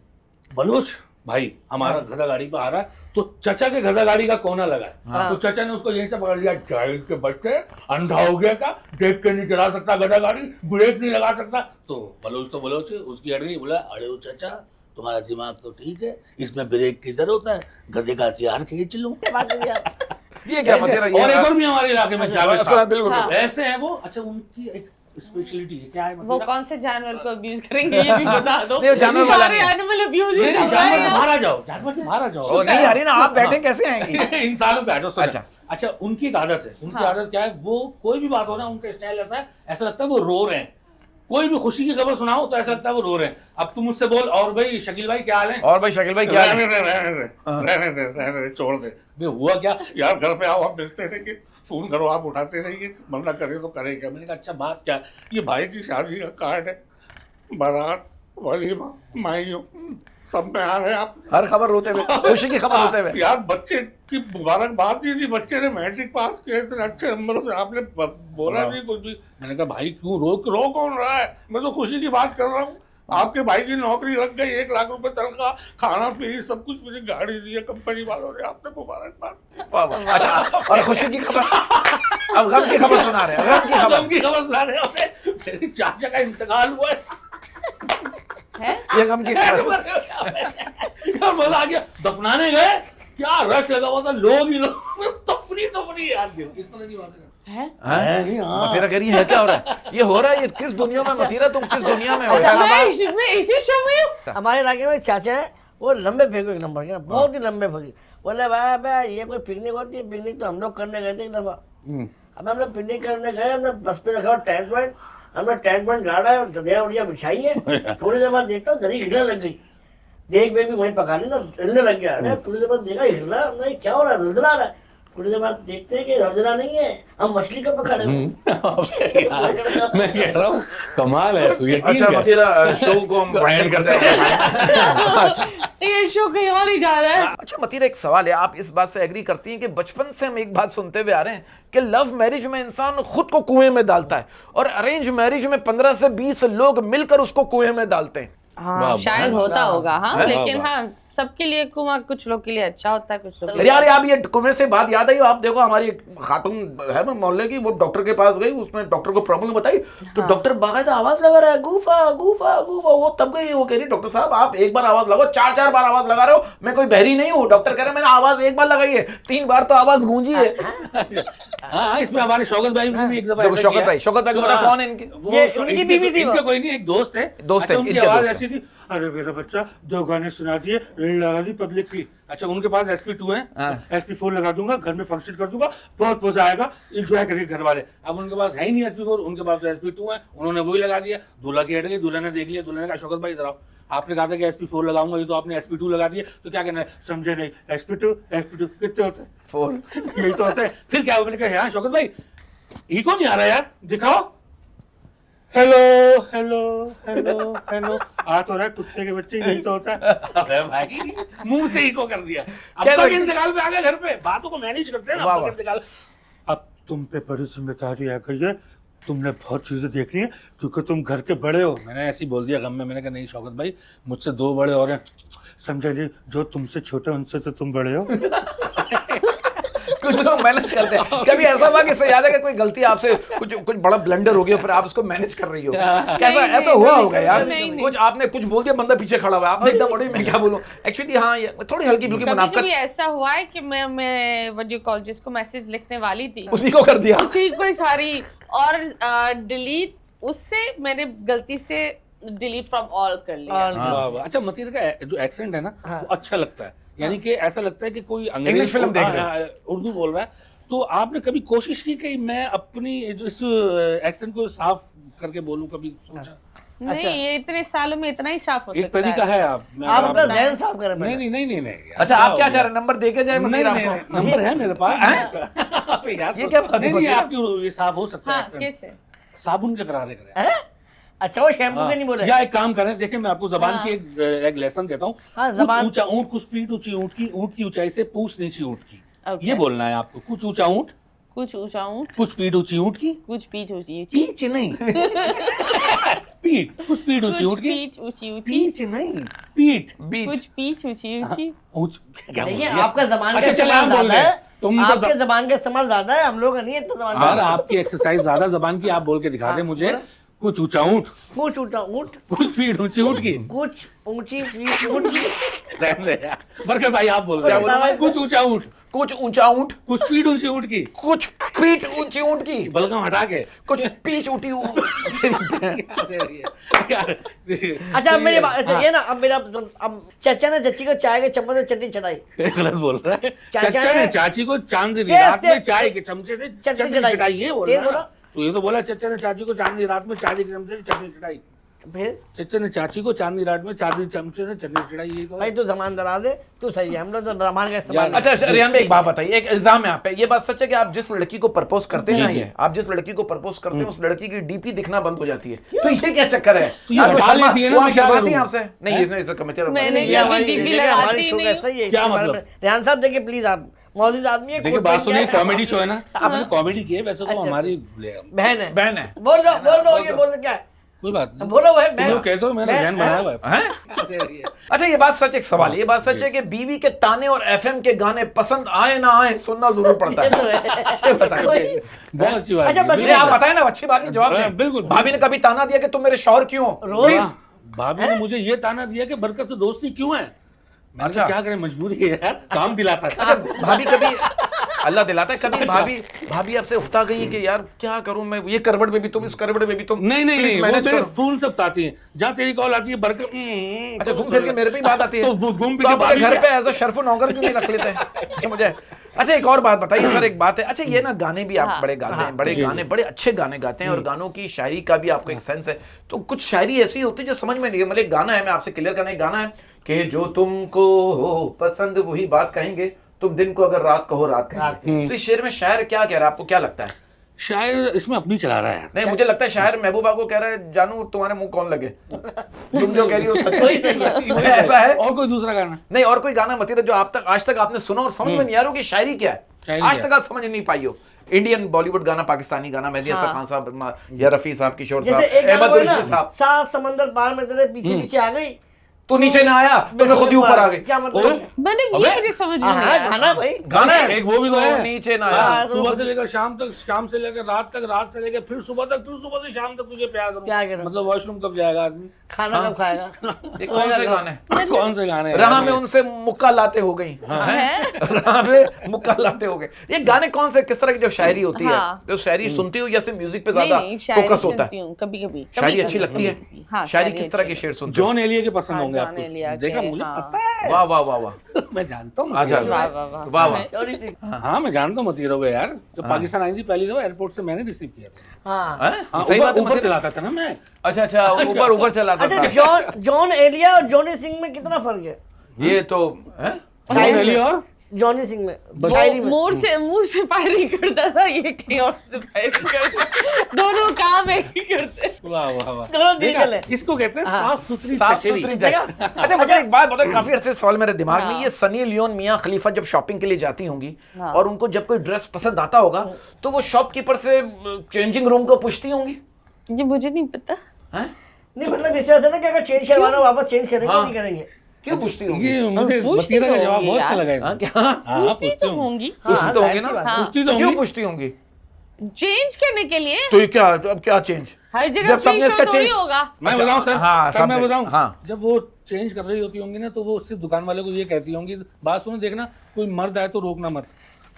बलोच भाई हमारा गधा गाड़ी पे आ रहा है, तो चचा के गधा गाड़ी का कोना लगा है, तो चचा ने उसको यहीं से पकड़ लिया, जाहिल के बच्चे अंधा हो गया क्या, देख के नहीं चला सकता गधा गाड़ी, ब्रेक नहीं लगा सकता। तो बलोच उसकी अड़ गई, बोला अरे ओ चचा तुम्हारा दिमाग तो ठीक है, इसमें ब्रेक किधर होता है, गधे का हथियार खींच लूं। ये क्या मतलब है? और एक और भी हमारे इलाके में जावेद साहब बिल्कुल ऐसे हैं वो। अच्छा उनकी एक स्पेशलिटी है, क्या है वो मतलब? कौन से जानवर को अब्यूज करेंगे ये भी बता दो। नहीं, वो जानवर वाला सारे नहीं। एनिमल अब्यूज ही नहीं, चल रहा जानवर है से यहाँ। बाहर आ जाओ, जानवर से बाहर आ जाओ। ओ नहीं यार, ना आप बैठे कैसे आएंगे? इंसानों पे आ जाओ, अच्छा। अच्छा उनकी एक आदत है, उनकी आदत क्या है, वो कोई भी बात हो ना, उनका स्टाइल ऐसा है, ऐसा लगता है वो रो रहे हैं। कोई भी खुशी की खबर सुनाओ तो ऐसा लगता है वो रो रहे हैं। अब तुम मुझसे बोल, और भाई शकील भाई क्या हाल है? और भाई शकील भाई क्या है? रहने दे, छोड़ दे। बे हुआ क्या यार, घर पे आओ, आप मिलते रहेंगे, फोन करो आप उठाते रहिए, बंदा करे तो करे क्या। मैंने कहा अच्छा बात क्या, ये भाई की शादी का कार्ड है, बारात वलीमा माइयों सब में आ रहे हैं आप। हर खबर रोते हुए, खुशी की खबर होते हुए। यार बच्चे की मुबारकबाद दी थी, बच्चे ने मैट्रिक पास किया इतने अच्छे नंबरों से, आपने बोला नहीं कुछ भी। मैंने कहा भाई क्यों रो कौन रहा है, मैं तो खुशी की बात कर रहा हूँ। आपके भाई की नौकरी लग गई, 1 लाख रुपए तनख्वाह, खाना फ्री, सब कुछ फ्री, गाड़ी दी है कंपनी वालों ने, आपने मुबारकबाद दी। वाह वाह। अच्छा, और खुशी की खबर, अब गम की खबर सुना रहे हैं, गम की खबर। गम की खबर सुना रहे हैं, मेरे चाचा का इंतकाल हुआ है। ये गम की खबर। यार मजा आ गया, दफनाने गए, क्या रश लगा हुआ था, लोग ही लोग, तफरी यार, इस तरह की बातें मतीरा कह रही है क्या हो रहा है? ये हो रहा है, ये किस दुनिया में मतीरा, तुम किस दुनिया में हो यार? मैं इसी शो में हूँ। हमारे इलाके में चाचा है, वो लंबे फेंको एक नंबर के, बहुत ही लंबे फेंके। बोले भाई ये कोई पिकनिक होती है, पिकनिक तो हम लोग करने गए थे एक दफा। अब हम लोग पिकनिक करने गए, हमने बस पे रखा टेंट वेंट, हमने टेंट वेंट गाड़ा है, दरिया उड़िया बिछाई है। थोड़ी देर बाद देखता हूँ दरी हिलने लग गई, देख भी वहीं पका ली ना, हिलने लग गया। अरे थोड़ी देर बाद देखा हिल रहा है, हमने क्या हो रहा है, रजला रहा है। थोड़ी देर बाद देखते हैं कि रजला नहीं है, हम मछली को पकड़े हुए। मैं कह रहा हूँ कमाल है। अच्छा मतीरा, शो को हम ब्रांड करते हैं। ये शो कहीं और ही जा रहा है। अच्छा मतीरा, एक सवाल है, आप इस बात से एग्री करती हैं कि बचपन से हम एक बात सुनते हुए आ रहे हैं कि लव मैरिज में इंसान खुद को कुएं में डालता है और अरेंज मैरिज में 15 से 20 लोग मिलकर उसको कुएं में डालते हैं। हाँ शायद होता होगा, हाँ है? लेकिन हाँ सबके लिए कुआं कुछ लोग के लिए अच्छा होता है, कुछ लोग के यार आप ये कुएं से बात याद आई, आप देखो हमारी एक खातून है ना मोहल्ले की, वो डॉक्टर के पास गई, उसमें डॉक्टर को प्रॉब्लम बताई, तो डॉक्टर बाकायदा आवाज लगा रहा है, गूफा गूफा गूफा। वो तब गई, वो कह रही डॉक्टर साहब आप एक बार आवाज लगाओ, 4 बार आवाज लगा रहे हो, मैं कोई बहरी नहीं हूँ। डॉक्टर कह रहे मैंने आवाज एक बार लगाई है, 3 बार तो आवाज गूंजी है। हाँ इसमें हमारे शौकत भाई भी एक दफा शौकत भाई को पता कौन है इनकी? ये इनकी बीवी थी, इनका कोई नहीं, एक दोस्त है। दोस्त है, उनकी इनके आवाज दोस्त ऐसी थी, अरे मेरा बच्चा 2 गाने सुना दिए, रील लगा दी पब्लिक की। अच्छा उनके पास SP2 है, SP4 लगा दूंगा, घर में फंक्शन कर दूंगा, बहुत मजा आएगा, एंजॉय करेंगे घर वाले। अब उनके पास है ही नहीं SP4, उनके पास तो SP2 है, उन्होंने वही लगा दिया। दूल्हा की हट गई, दूल्हा ने देख लिया, दूल्हा ने कहा शौकत भाई इधर आओ, आपने कहा था कि SP4 लगाऊंगा, ये तो आपने SP2 लगा दिया, तो क्या कहना है? समझे नहीं, SP2 कितने होते हैं? 4 यही तो होता है। फिर क्या? मैंने कहा हाँ शौकत भाई इको नहीं आ रहा यार, दिखाओ। हेलो हेलो हेलो हेलो आ तो रहा है, कुत्ते के बच्चे, यही तो होता है। अरे भाई मुंह से इको कर दिया। अब तक इंतकाल पे आ गए, घर पे बातों को मैनेज करते हैं ना। अब इंतकाल, अब तुम पे बड़ी जिम्मेदारी आ गई है, तुमने बहुत चीजें देखनी है क्योंकि तुम घर के बड़े हो। मैंने ऐसे ही बोल दिया गम में, मैंने कहा नहीं शौकत भाई मुझसे 2 बड़े और हैं, समझे नहीं, जो तुमसे छोटे उनसे तो तुम बड़े हो। कुछ लोग मैनेज करते हैं। कभी ऐसा हुआ कि इससे याद है कि कोई गलती आपसे कुछ बड़ा ब्लंडर हो गया, फिर आप उसको मैनेज कर रही हो? कैसा ऐसा हुआ होगा यार? कुछ आपने कुछ बोल दिया, बंदा पीछे खड़ा हुआ है, आपने एकदम मैं क्या बोलूं। एक्चुअली हाँ ये थोड़ी हल्की फुल्की मुनाफिकत। कभी ऐसा हुआ है कि मैं व्हाट यू कॉल, जिसको मैसेज लिखने वाली थी उसी को कर दिया, उसी को सारी, और डिलीट उससे मैंने गलती से डिलीट फ्रॉम ऑल कर लिया। अच्छा मतीरा का जो एक्सेंट है ना वो अच्छा लगता है, यानी कि ऐसा लगता है कि कोई इंग्लिश फिल्म देख रहा है, उर्दू बोल रहा है। तो आपने कभी कोशिश की कि मैं अपनी जो इस एक्सेंट को साफ करके बोलूं, कभी सोचा? नहीं, ये इतने सालों में इतना ही साफ हो एक सकता तरीका है। है, आप मैं आप अगर अपना आप- जहन साफ करें नहीं पहले। नहीं नहीं नहीं अच्छा आप क्या चाह रहे हैं, नंबर दे के जाए नहीं मदीरा नहीं आपको? नंबर है मेरे पास यार, ये क्या बात है, नहीं नहीं, मदीरा? आपकी ये साफ हो सकता है हाँ, accent। कैसे? साबुन के करारे करें। हैं? अच्छा वो शैम्पू के नहीं बोले। या एक काम करें, देखिए मैं आपको जबान हाँ। की एक लेसन देता हूँ। हाँ, कुछ जबान- ऊंचा ऊंट, कुछ पीठ ऊंची ऊंट की ऊंचाई से पूछ नीची ऊंट की, Okay. ये बोलना है आपको। कुछ ऊंचा ऊंट, कुछ ऊंचा ऊंट, कुछ पीठ ऊंची ऊंट की, कुछ पीठ ऊंची ऊंची, पीछ नहीं पीठ, कुछ पीठ ऊंची कुछ ऊंट की, पीठ ऊंची ऊंची, पीछ नहीं पीठ, बीच कुछ पीठ ऊंची ऊंची। ऊंच क्या बोल देखिए दिया? आपका जबान का अच्छा, चलो इस्तेमाल आप बोल ज्यादा रहे है। हैं। तुम तो आपके जबान का इस्तेमाल ज्यादा है, हम लोग का नहीं है इतना जबान सर का। आपकी एक्सरसाइज ज्यादा जबान की, आप बोल के दिखा दे मुझे। कुछ ऊंचा ऊंट, कुछ ऊंचा ऊंट, कुछ पीठ ऊंची ऊंट की। कुछ ऊंची पीठ ऊंट की। रहने दे यार। बरकत भाई आप बोल रहे क्या बोला हैं। भाई? कुछ ऊंचा ऊंट, कुछ ऊंचा ऊंट, कुछ पीठ ऊंची ऊंट की, कुछ पीठ ऊंची ऊंट की, बलगम हटा के कुछ पीछ ऊंटी यार, अच्छा अब मेरी बात ये ना, अब मेरा अब चचा ने चच्ची को चाय के चम्मच से चटनी चढ़ाई। गलत बोल रहा है। चाचा चचा ने ने- चाची को चांदनी तेज- रात में तेज- चाय के चमचे से चटनी चढ़ाई। चढ़ाई, ये बोल तेज रहा है बोला? ना। तो ये तो बोला चचा ने चाची को चांदनी रात में चाय के चमचे से चटनी चढ़ाई। फिर चचा ने चाची को चांदनी रात में चांदनी चमचे से चटनी चढ़ाई, ये तो भाई तू जबान दरा दे, तू सही है, हम लोग तो जबान का इस्तेमाल अच्छा रियान भाई एक बात बताइए, एक इल्जाम है आप पे, ये बात सच है कि आप जिस लड़की को प्रपोज करते हैं ना, जी। ये आप जिस लड़की को प्रपोज करते हैं उस लड़की की डीपी दिखना बंद हो जाती है, तो ये क्या चक्कर है? ये आप वो हटा शर्मा- लेती है ना, वो मैं आप क्या शर्माती हैं करूं? आपसे? नहीं इसने इसे कमिटी मैंने ये कभी हमारी- डीपी देखिए, लगाती हमारी ही शो का नहीं। सही है। क्या इसके बारे मतलब? में- रेहान साहब देखिए प्लीज, आप मौजूद आदमी है, देखिए कोट बात पहन सुनिए, के आए। कॉमेडी शो है ना, आपने कॉमेडी की है, वैसे तो अच्छा। हमारी बहन है, बहन है, बोल दो ये बोल दो क्या है? कोई बात नहीं। बोलो भाई तुम लोग कहते हो मैंने बहन- जहन बनाया हुआ है। हैं? अच्छा ये बात सच, एक सवाल, ये बात सच है कि बीवी के ताने और एफएम के गाने पसंद आए ना आए सुनना जरूर पड़ता ये है। तो है। ये बताइए। बहुत अच्छी बात अच्छा, है, बदले ये आप बिल्कुल। बताए ना, अच्छी बात नहीं, जवाब हाँ, दें। बिल्कुल। भाभी ने कभी ताना दिया कि तुम मेरे शौहर क्यों हो? रोज- प्लीज। भाभी ने मुझे ये ताना दिया कि बरकत से दोस्ती क्यों है। मैंने कहा, अच्छा। क्या करें, मजबूरी है यार, काम दिलाता है। अच्छा भाभी कभी अल्लाह दिलाता है, कभी भाभी आपसे उठा गई है कि यार क्या करूं मैं, ये करवट में भी तुम, इस करवट में भी तुम, नहीं नहीं प्लीज नहीं, वो मैनेज मेरे करो। फूल सब आती है, जहाँ तेरी कॉल आती है बरकत। अच्छा घूम फिर के मेरे पे ही बात आती है, तो घूम फिर तो के आप भाभी घर पे- पे एज अ शरफुल नौकर क्यों नहीं रख लेते हैं? मुझे अच्छा एक और बात बताइए सर, एक बात है, अच्छा ये ना गाने भी आप हाँ। बड़े गाते हैं, बड़े जी, गाने, बड़े अच्छे गाने गाते हैं और गानों की शायरी का भी आपको एक सेंस है, तो कुछ शायरी ऐसी होती है जो समझ में नहीं, मतलब एक गाना है, मैं आपसे क्लियर करना, एक गाना है कि जो तुमको हो पसंद वही बात कहेंगे, तुम दिन को अगर रात कहो रात कहेंगे, तो इस शेर में शायर क्या कह रहा है, आपको क्या लगता है? शायर इसमें अपनी चला रहा है। नहीं मुझे लगता है शायर महबूबा को कह रहा है, जानू तुम्हारे मुंह कौन लगे, तुम जो कह रही हो सच वही सही है। ऐसा है? और कोई दूसरा गाना? नहीं और कोई गाना मतीरा जो आप तक आज तक आपने सुना और समझ में नहीं आ रहा हो कि शायरी क्या है, शायरी आज क्या तक आप समझ नहीं पाई हो? इंडियन बॉलीवुड गाना, पाकिस्तानी गाना, मेहदी हसन खान साहब या रफी साहब, किशोर साहब, जैसे एक गाना अहमद वो है ना, रशीद साहब, सात समंदर पार में तेरे पीछे पीछे आ गई, तू नीचे ना आया तो मैं खुद ही ऊपर आ गई। क्या मतलब? मैंने अबे! ये मुझे समझ में नहीं हाँ आया। गाना भाई, गाना है एक वो भी तो है। नीचे ना हाँ, आया। सुबह से लेकर शाम तक, शाम से लेकर रात तक, रात से लेकर फिर सुबह तक, फिर सुबह से शाम तक तुझे प्यार करूं। प्यार करूं। मतलब वॉशरूम कब जाएगा आदमी? खाना कब खाएगा? ये कौन से गाने हैं? कौन से गाने हैं? राह में उनसे मुक्का लाते हो गई, राह में मुक्का लाते हो गए, ये गाने कौन से, किस तरह की जो शायरी होती है, हाँ। तो शायरी सुनती हो या सिर्फ म्यूजिक पे नहीं ज्यादा नहीं, शायरी फोकस होता है? सुनती हूँ कभी कभी। शायरी अच्छी लगती है? हाँ, शायरी शायरी किस तरह अच्छी के शेर सुनते हो? जॉन एलिया के पसंद हाँ, होंगे जॉन एलिया आपको। के, देखा, मुझे हाँ। पता है। वाह वाह वाह वाह, मैं जानता हूँ अच्छा मतीरा। वाह वाह वाह वाह वाह। सॉरी थी। हाँ मैं जानता हूँ मतीरा को यार, जब पाकिस्तान आई थी पहली दफा एयरपोर्ट से मैंने रिसीव किया था। हाँ हैं? हाँ, सही बात है, ऊपर मतीरा? चलाता था ना मैं। अच्छा अच्छा ऊपर ऊपर चलाता अच्छा, था। जॉन एलिया और जॉनी सिंह में कितना फर्क है? ये तो हैं? जॉन एलिया और जॉनी सिंह में शायरी में मुंह से फायरिंग करता था, ये कहीं और से फायरिंग करता, दोनों काम एक ही करते। वाह वाह वाह, दोनों दिन देखा? चले। इसको कहते हैं साफ सुथरी साफ कचेरी। सुथरी जगह। अच्छा मतलब एक बात बताओ, काफी अरसे सवाल मेरे दिमाग में, ये सनी लियोन मियां खलीफा जब शॉपिंग के लिए जाती होंगी और उनको जब कोई ड्रेस पसंद आता होगा तो वो शॉपकीपर से चेंजिंग रूम को पूछती होंगी, ये मुझे नहीं पता। हैं? नहीं मतलब इस वजह से ना कि अगर चेंज करवाना हो, वापस चेंज करेंगे हाँ। नहीं करेंगे? क्यों पूछती होंगी? ये मुझे पूछती मतीरा का तो जवाब होंगी बहुत अच्छा यार। लगा हाँ, इसमें। क्या हाँ पूछती तो होंगी, पूछती तो होंगी ना? जाहिर सी बात है। पूछती तो क्यों होंगी। पूछती होंगी? चेंज करने के लिए। तो ये क्या, अब क्या चेंज? हर जब जगह सबने फ्री इसका शो थोड़ी change- होगा। मैं बताऊं सर, हाँ, सर मैं सबने- बताऊं, हाँ। जब वो चेंज कर रही होती होंगी ना तो वो सिर्फ दुकान वाले को ये कहती होंगी, बात सुनो देखना, कोई मर्द आए तो रोकना मत।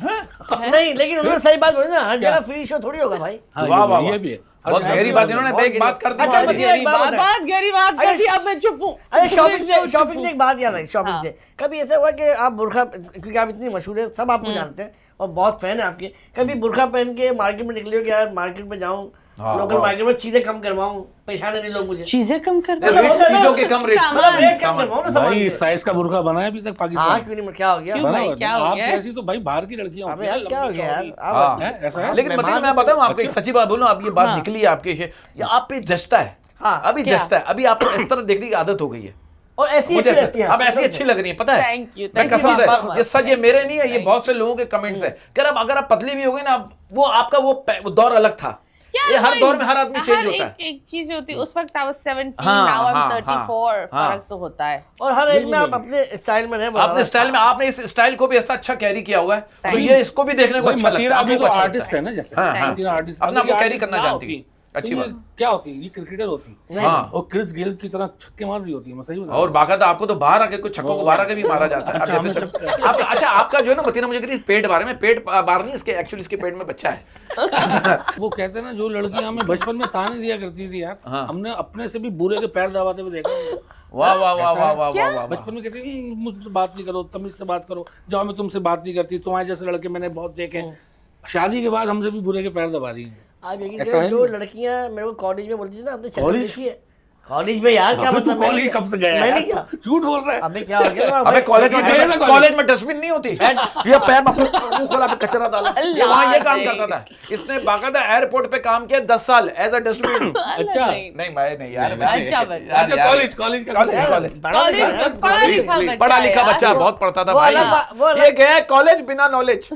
नहीं लेकिन उन्होंने सही बात बोली ना, हर जगह फ्री शो थोड़ी होगा भाई। हाँ, वाह, वाह, ये वाह। भी है। बहुत गहरी बात इन्होंने एक बात कर दी। अच्छा, मान ली। बताइए। एक बात बताएं। बहुत गहरी बात कर दी, अब मैं चुप हूँ। अरे शॉपिंग मैं से शॉपिंग चुप से एक बात याद आई, शॉपिंग हाँ। से कभी ऐसा हुआ कि आप बुर्खा, क्योंकि आप इतनी मशहूर है, सब आपको जानते हैं और बहुत फैन है आपके, कभी बुर्खा पहन के मार्केट में निकले हो कि यार मार्केट में जाऊं, हाँ, लोकल हाँ। मार्केट में चीजें कम करवाऊं, परेशान नहीं लोग मुझे, चीजें कम कर रेट्स चीजों के कम रेट्स। मतलब रेट कम सामान। करवाओ ना सामान भाई के। इस साइज का बुर्का बना है अभी तक हाँ पाकिस्तान क्यों नहीं, क्या हो गया? क्यों? बना भाई, हुआ है। क्या हो आप गया? कैसी तो भाई बाहर की लड़कियां होती अबे हैं, यार क्या हो लंबी गया यार? चौड़ी। आप है ऐसा है? लेकिन मेहमान मतीन मैं तो- बताऊं आपको एक अच्छा। सच्ची बात बोलूं, आप ये बात हाँ। निकली है आपके ये आप पे जचता है। हाँ, अभी क्या? जचता है, अभी आपको इस तरह देखने की आदत हो गई है। और ऐसी मुझे अच्छी रहती है, अब ऐसी अच्छी लग रही है, पता है? Thank you, मैं thank you, कसम से, वाह, वाह, ये सच, ये मेरे नहीं है, ये बहुत से लोगों के कमेंट्स है कि अब अगर आप पतली भी हो गई ना, वो आपका वो दौर अलग था। ये हर दौर में हर आदमी चेंज होता है। एक चीज होती है, उस वक्त I was 17, हाँ, now I'm हाँ, 34, हाँ। फर्क तो होता है। और हर एज में आप अपने स्टाइल में रहे। आपने स्टाइल में, आपने इस स्टाइल को भी ऐसा अच्छा कैरी किया हुआ है, तो Thank ये इसको भी देखने को भाई अच्छा लगता मतीरा है। अभी आपको तो अच्छा आर्टिस्ट लगता है ना, जैसे हाँ, हाँ। मतीरा आर्टिस्ट अपने आप को अगर ये carry करना artist ना जानती है। होती, अच्छी तो ये बात। क्या होती, ये क्रिकेटर होती हाँ। और क्रिस गेल की तरह छक्के मार रही होती है, मैं सही बता और बाकायदा आपको तो बाहर आके कुछ छक्कों को बाहर आके भी मारा जाता है। अच्छा, आप जैसे अच्छा आपका जो है ना मतीना, मुझे कह रही पेट बारे में, पेट बार नहीं, इसके एक्चुअली इसके पेट में बच्चा है। वो कहते हैं ना, जो लड़कियां हमें बचपन में ताने दिया करती थी यार, हाँ। हमने अपने से भी बूढ़े के पैर दबाते हुए देखा है। वाह वाह वाह वाह वाह क्या? वाह वाह। बचपन में कहती थी मुझसे बात नहीं करो, तमीज से बात करो, जाओ मैं तुमसे बात नहीं करती, तुम्हारे जैसे लड़के मैंने बहुत देखे हैं। शादी के बाद हमसे भी बुरे के पैर दबा रही हैं। आप यकीन ऐसा करो, है जो नहीं? लड़कियां मेरे को कॉलेज में बोलती थी ना, आपने शक्ल कॉलेज? देखी है? कॉलेज में यार क्या अबे तू मतलब? मैंने कॉलेज क्या- कब से गया मैंने यार? क्या? झूठ बोल रहा है। अबे क्या हो गया? अबे कॉलेज में गए ना कॉलेज? कॉलेज में डस्टबिन नहीं होती, ये पैर में मुंह खोला पे कचरा डाला, ये वहाँ ये काम करता था। इसने बाकायदा एयरपोर्ट पे काम किया 10 साल एज अ डस्टबिन। अच्छा नहीं मैं नहीं यार, अच्छा बच्चा। यार, अच्छा यार। कॉलेज कॉलेज का कॉलेज यार, कॉलेज बड़ा कॉलेज लिखा है, पढ़ा लिखा बच्चा पढ़ा लिखा है बच्चा यार। बहुत पढ़ता था वो भाई। अलग बात- वो अलग- ये गया कॉलेज बिना नॉलेज।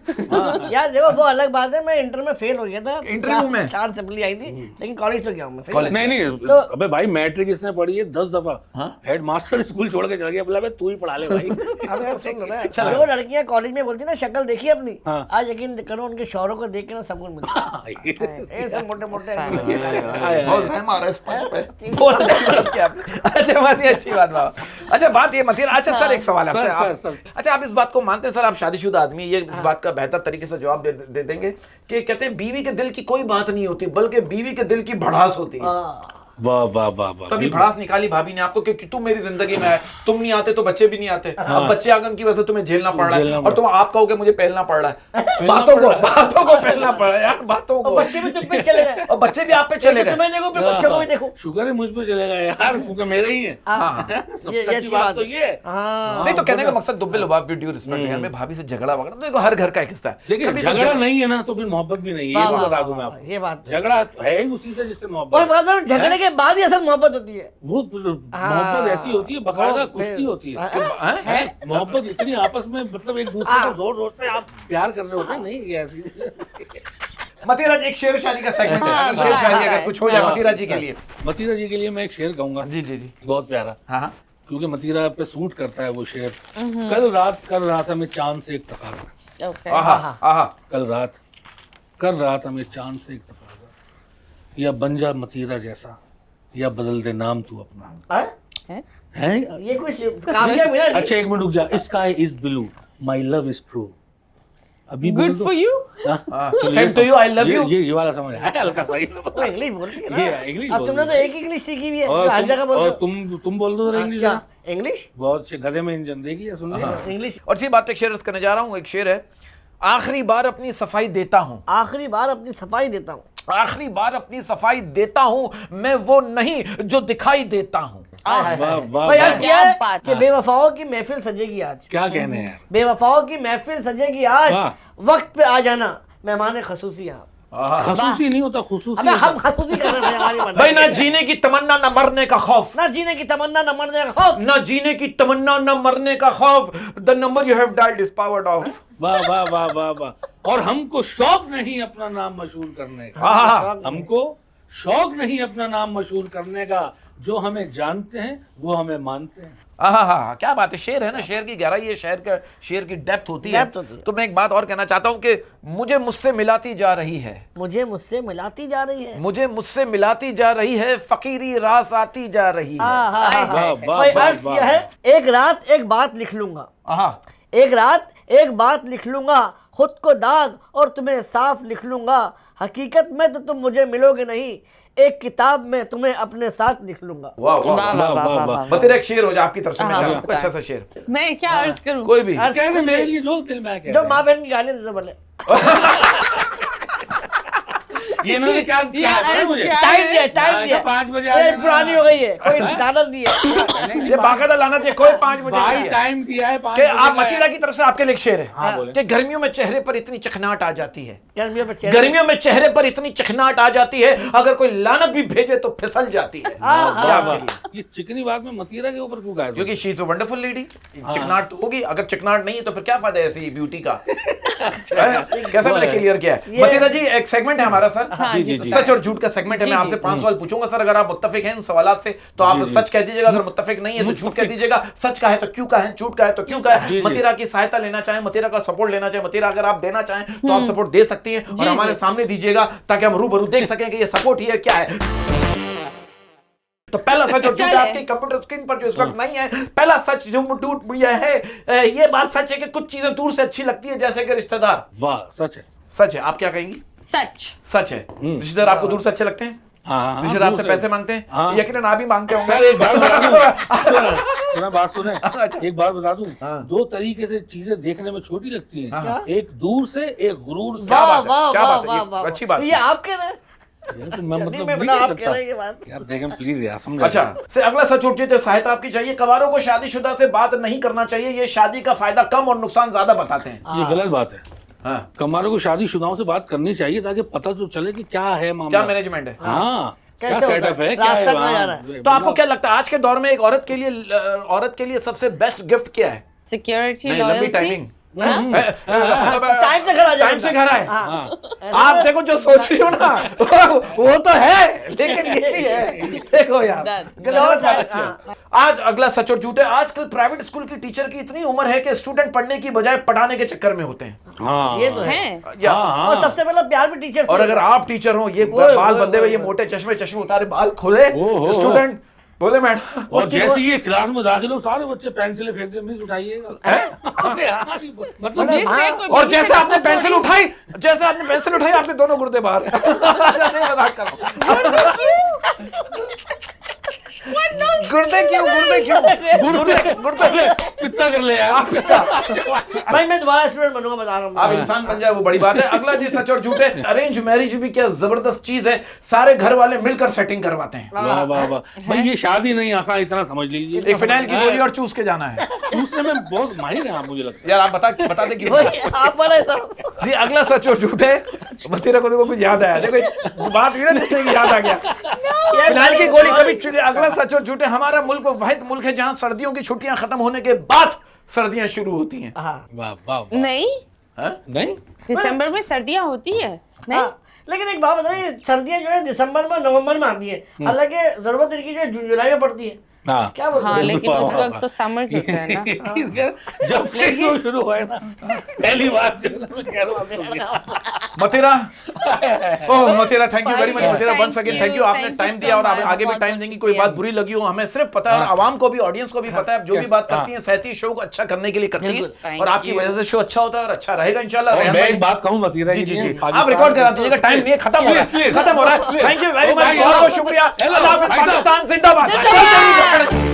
यार देखो वो अलग बात है, मैं इंटर में फेल हो गया था, इंटरव्यू में? 4 सप्ली आई थी, लेकिन कॉलेज तो गया हूँ मैं, सही कॉलेज। नहीं नहीं तो- अबे भाई मैट्रिक इसने पढ़ी है 10 दफा, हाँ? हेड मास्टर स्कूल छोड़ के चल गया, बोला बे तू ही पढ़ा ले भाई। अब यार सुन लो ना, जो लड़कियां कॉलेज में बोलती है ना शक्ल देखी अपनी, हाँ। आज यकीन करो उनके शौहरों को देख के ना सबको मिलता है। ऐसे मोटे मोटे बहुत रहम आ रहा है इस बात पे। बहुत अच्छी बात की आपने। अच्छा बात ये अच्छी बात बाबा। अच्छा बात ये मतीन, अच्छा सर एक सवाल है सर, आपसे। सर, आप अच्छा आप इस बात को मानते हैं सर, आप शादीशुदा आदमी, ये इस बात का बेहतर तरीके से जवाब दे देंगे कि कहते हैं बीवी के दिल की कोई बात नहीं होती, बल्कि बीवी के दिल की भड़ास होती है। वाह वाह वाह वाह। कभी भड़ास निकाली भाभी ने आपको कि तुम मेरी जिंदगी में है, तुम नहीं आते तो बच्चे भी नहीं आते, अब बच्चे आगे उनकी वजह से तुम्हें झेलना पड़ रहा है, और तुम आप कहोगे मुझे पहलना पड़ रहा है। बातों को पहलना पड़ रहा है यार, बातों को। बच्चे भी तुम पे चले गए, और बच्चे भी आप पे चले गए। तुम्हें देखो फिर बच्चों को भी देखो। शुक्र है मुझ पे चलेगा यार, क्योंकि मेरे ही है। ये सच्ची अच्छी बात बात तो है। ये है। हाँ नहीं तो कहने का मकसद दुब्बे लुबाब ड्यू रिस्पेक्ट घर में भाभी से झगड़ा वगड़ा तो देखो हर घर का एक हिस्सा है। देखिए कभी तो झगड़ा नहीं है ना तो फिर मोहब्बत भी नहीं है, ये मैं बता दूं मैं आपको। ये बात है। झगड़ा है ही उसी से जिससे मोहब्बत और है। बात है, झगड़े के बाद ही असल मोहब्बत होती है। बहुत मोहब्बत ऐसी होती है, बकायदा वो कुश्ती फिर- होती है। हाँ, हैं? मोहब्बत इतनी आपस में, मतलब एक दूसरे को जोर जोर से आप प्यार कर रहे होते हैं, नहीं ये ऐसी। मतीरा जी एक शेर शायरी का सेगमेंट है, हाँ, अगर शेर शायरी हाँ, अगर कुछ हो जाए हाँ, मतीरा जी के लिए। मतीरा जी के लिए मैं एक शेर कहूंगा, जी जी जी बहुत प्यारा, हाँ हाँ क्योंकि मतीरा पे सूट करता है वो शेर। कल रात कर रहा था मैं चांद से एक तकाजा, Okay. आहा आहा कल रात कर रहा था मैं चांद से एक तकाजा, या बन जा मतीरा जैसा, या बदल दे नाम तू अपना। हाँ? है ये कुछ काफिया मिला नहीं? अच्छा एक मिनट रुक जा। Sky is blue, my love is true. अभी बोल Good दो। for you. हाँ, चलो Same ये to you, I love ये- you. ये वाला समझ है हल्का सा ही। वो इंग्लिश बोलती है ये ना। इंग्लिश अब बोल तुमने तो रही है। एक इंग्लिश सीखी हुई है, और हर जगह बोलते हो। तुम बोल दो इंग्लिश। क्या इंग्लिश? बहुत से गधे में इंजन देख लिया, सुन लिया। इंग्लिश। और इसी बात पे एक शेर अर्ज करने जा रहा हूँ। एक शेर है, आखिरी बार अपनी सफाई देता हूँ, आखिरी बार अपनी सफाई देता हूँ, आखिरी बार अपनी सफाई देता हूँ, मैं वो नहीं जो दिखाई देता हूँ। वाह वाह भाई यार वाह। क्या है बात कि बेवफाओं की महफिल सजेगी आज, क्या कहने हैं यार। बेवफाओं की महफिल सजेगी आज, वाह। वक्त पे आ जाना मेहमान खसूसी आप। खसूसी नहीं होता, खुसूसी अबे होता। हम खसूसी कर रहे हैं, हमारी मर्जी। भाई ना जीने की तमन्ना ना मरने का खौफ, ना जीने की तमन्ना ना मरने का खौफ, ना जीने की तमन्ना ना मरने का खौफ, the number you have dialled is powered of. वाह वाह वाह वाह वाह। और हमको शौक नहीं अपना नाम मशहूर करने का, हाँ हमको शौक नहीं अपना नाम मशहूर करने का, जो हमें जानते हैं वो हमें मानते हैं। हाँ क्या बात है, शेर है ना, शेर की गहराई है, शेर की डेप्थ होती है। डेप्थ होती है। तो मैं एक बात और कहना चाहता हूँ कि मुझे मुझसे मिलाती जा रही है, मुझे मुझसे मिलाती जा रही है। मुझे मुझसे मिलाती जा रही है, फकीरी रास आती जा रही है। वाह वाह भाई वाह अर्थ यह है, एक रात एक बात लिख लूंगा, आहा एक रात एक बात लिख लूंगा, खुद को दाग और तुम्हें साफ लिख लूंगा, हकीकत में तो तुम मुझे मिलोगे नहीं, एक किताब में तुम्हें अपने साथ लिख लूंगा। वाह वाह वाह वाह वाह वाह। मतीरा एक शेर हो जाए आपकी तरफ से, मैं हाँ, चाहता हूं कोई हाँ। अच्छा सा शेर, मैं क्या अर्ज करूं? कोई भी। कहने मेरे लिए जो दिल में जो माँ बहन की गाली देते बोले। ये इन्होंने क्या क्या है मुझे टाइम दिया 5 बजे ये पुरानी हो गई है, कोई डालर दी है। ये बाकायदा लानत है, कोई 5 बजे भाई नहीं है। टाइम दिया है 5 कि आप मतीरा की तरफ से आपके लिए एक शेर है हाँ, बोले। कि गर्मियों में चेहरे पर इतनी चिकनाहट आ जाती है, गर्मियों में चेहरे- गर्मियों में चेहरे पर इतनी चिकनाहट आ जाती है, अगर कोई लानत भी भेजे तो फिसल जाती है। ये आपके लिए। ये चिकनी बात में मतीरा के ऊपर क्यों गाया तू? क्योंकि she is a wonderful lady. चिकनाहट तो होगी, अगर चिकनाहट नहीं है तो फिर क्या फायदा है ऐसी ब्यूटी का? कैसा मैंने क्लियर किया है? मतीरा जी एक सेगमेंट है हमारा सर, हाँ, जी, जी। सच और झूठ का सेगमेंट है। मैं आपसे 5 सवाल पूछूंगा सर, अगर आप मुत्तफिक हैं उन सवालात से तो आप जी। सच कह दीजिएगा, अगर मुत्तफिक नहीं है तो झूठ कह दीजिएगा। सच का है तो क्यों का है, झूठ का है तो क्यों का है। जी। मतीरा की सहायता लेना चाहें, मतीरा का सपोर्ट लेना चाहें, मतीरा अगर आप देना चाहें तो आप सपोर्ट दे सकती हैं और हमारे सामने दीजिएगा ताकि हम रूबरू देख सकें कि ये सपोर्ट ही है क्या है। तो पहला सच और झूठ चले। आपके कंप्यूटर स्क्रीन पर जो इस वक्त नहीं है, पहला सच जो झूठ ये है, ये बात सच है कि कुछ चीजें दूर से अच्छी लगती है जैसे कि रिश्तेदार। वाह सच है। सच है, आप क्या कहेंगी? सच। सच है, रिश्तेदार आपको दूर से अच्छे लगते हैं, हाँ रिश्तेदार आपसे पैसे मांगते हैं, हाँ। यकीनन आप भी मांगते होंगे। सर एक बात बता दूं सुना बात सुने अच्छा। एक बात बता दूं हाँ। 2 तरीके से चीजें देखने में छोटी लगती हैं, हाँ। एक दूर से एक गुरूर से। क्या वाह बात है? वाह क्या वाह बात है? वाह ये वाह, अच्छी बात ये है। आप कह रहे हैं? यार तो मैं जल्दी मतलब में नहीं बना, कह आप कह रहे हैं ये सकता बात। यार देखें प्लीज यार समझा अच्छा से अगला सच उठ जीते सहायता आपकी चाहिए। कवारों को शादीशुदा से बात नहीं करना चाहिए, ये शादी का फायदा कम और नुकसान ज्यादा बताते हैं। ये गलत बात है। हाँ, कमारों को शादीशुदाओं से बात करनी चाहिए ताकि पता तो चले कि क्या है क्या मामला। मैनेजमेंट है। हाँ क्या कैसे होता सेटअप है? है, क्या है रास्ता कहाँ जा वहाँ? रहा है? तो आपको क्या लगता है आज के दौर में एक औरत के लिए सबसे बेस्ट गिफ्ट क्या है? सिक्योरिटी, नहीं, लंबी लॉयल्टी। टाइमिंग। टाइम से घर आ जाए टाइम से घर आए। हाँ। आप देखो जो सोच रही हो ना वो तो है, लेकिन ये भी है। देखो यार गलत बात है। आज अगला सच और झूठ है। आजकल प्राइवेट स्कूल की टीचर की इतनी उम्र है कि स्टूडेंट पढ़ने की बजाय पढ़ाने के चक्कर में होते हैं। हाँ ये तो है। हैं? या हाँ, और सबसे पहला प्यार भी टीचर से। और अगर आप टीचर हो, ये ओए, बाल ओए, बंधे हुए, ओए, ये ओए। मोटे चश्मे उतारे बाल खोले ओहो। स्टूडेंट बोले मैडम, और जैसे ये क्लास में दाखिल हो सारे बच्चे पेंसिलें फेंकते मिस उठाइएगा। अबे यार, मतलब This है कोई और बड़ी जैसे सा आपने बात पेंसिल थोड़ी। उठाई, जैसे आपने पेंसिल उठाई आपके दोनों गुर्दे बाहर। नहीं, मजाक कर रहा हूं। गुर्दे क्यों गुर्दे पित्ता कर ले यार। भाई मैं तुम्हारा स्टूडेंट बनूंगा, बता रहा हूँ। आप इंसान बन जाए वो बड़ी बात है। अगला जी सच और झूठे। अरेंज मैरिज भी क्या जबरदस्त चीज है, सारे घर वाले मिलकर सेटिंग करवाते हैं। वाह वाह वाह भाई ये शादी नहीं आसान, इतना समझ लीजिए। एक फिनाइल की गोली और चूस के जाना है। चूसने में बहुत माहिर हैं आप, मुझे लगता है। यार आप बता दे क्यों। वही आप वाला था। जी अगला सच और झूठ है। मतीरा को देखो कुछ याद आया, देखो बात हुई ना जिससे कि याद आ गया। फिलहाल की गोली कभी अगला सच और झूठ है। हमारा मुल्क वो वाहिद मुल्क है जहां सर्दियों की छुट्टियां खत्म होने के बाद सर्दियां शुरू होती हैं। हाँ वाह वाह वाह। नहीं, हाँ? नहीं दिसंबर में सर्दियां होती है। नहीं, हाँ। लेकिन एक बात बताइए, सर्दियाँ जो है दिसंबर में नवंबर में आती है, हालांकि जरूरत इनकी जो है जून जुलाई में पड़ती है। हाँ क्या बोलते हाँ हैं? लेकिन वाह, उस वाह, वक्त तो समर्स होते हैं ना। जब से शो शुरू हुआ है ना, पहली बार जो है ना, मैं कह रहा हूँ Matira, oh Matira, thank you very much Matira, Thank once again you, thank you. आपने thank you टाइम so दिया और आप much, आगे भी बहुत टाइम बहुत देंगी। कोई शुक्रिया। बात बुरी लगी हो हमें सिर्फ पता है, और आवाम को भी, ऑडियंस को भी पता है, जो भी बात करती हैं सहती शो को अच्छा करने के लिए करती बिल्कुल, हैं, thank और आपकी you। वजह से शो अच्छा होता है और अच्छा रहेगा इंशाल्लाह। और रेहान मैं भाई, एक बात कहूँ मसीरा जी के जी लिए, जी, आप पाकिस्तान रिकॉर्ड करा के- दीजिएगा, टाइम नहीं है, खत्म हो रहा है, Please, खत्म हो रहा है। please। Thank you very oh much, भाई, बहुत बहुत hello। शुक्रिया। Hello, अल्लाह हाफिज़, भाई साहब। पाकिस्तान जिंदाबाद।